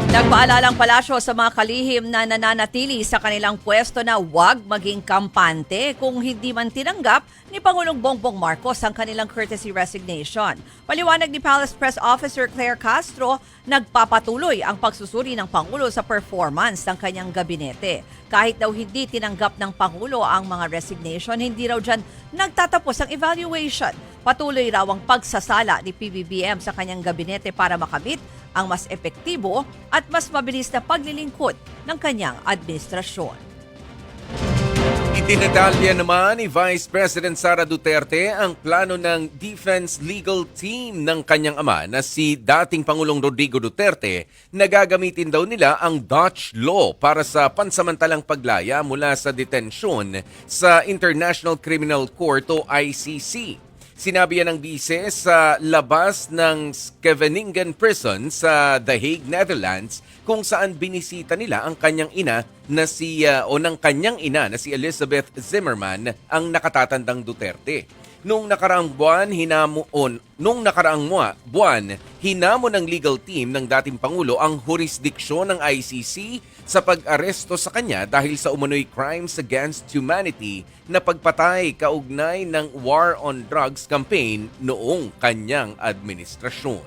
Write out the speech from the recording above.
Nagpaalala ang palasyo sa mga kalihim na nananatili sa kanilang pwesto na huwag maging kampante kung hindi man tinanggap ni Pangulong Bongbong Marcos ang kanilang courtesy resignation. Paliwanag ni Palace Press Officer Claire Castro, nagpapatuloy ang pagsusuri ng Pangulo sa performance ng kanyang gabinete. Kahit daw hindi tinanggap ng Pangulo ang mga resignation, hindi raw dyan nagtatapos ang evaluation. Patuloy raw ang pagsasala ni PBBM sa kanyang gabinete para makamit ang mas epektibo at mas mabilis na paglilingkod ng kanyang administrasyon. Itinatalya naman ni Vice President Sara Duterte ang plano ng Defense Legal Team ng kanyang ama na si dating Pangulong Rodrigo Duterte na gagamitin daw nila ang Dutch law para sa pansamantalang paglaya mula sa detensyon sa International Criminal Court o ICC. Sinabi yan ng bise sa labas ng Scheveningen Prison sa The Hague, Netherlands, kung saan binisita nila ang kanyang ina na ng kanyang ina na si Elizabeth Zimmerman, ang nakatatandang Duterte. Nung nakaraang buwan, hinamon ng legal team ng dating Pangulo ang jurisdiksyon ng ICC sa pag-aresto sa kanya dahil sa umano'y crimes against humanity na pagpatay kaugnay ng War on Drugs campaign noong kanyang administrasyon.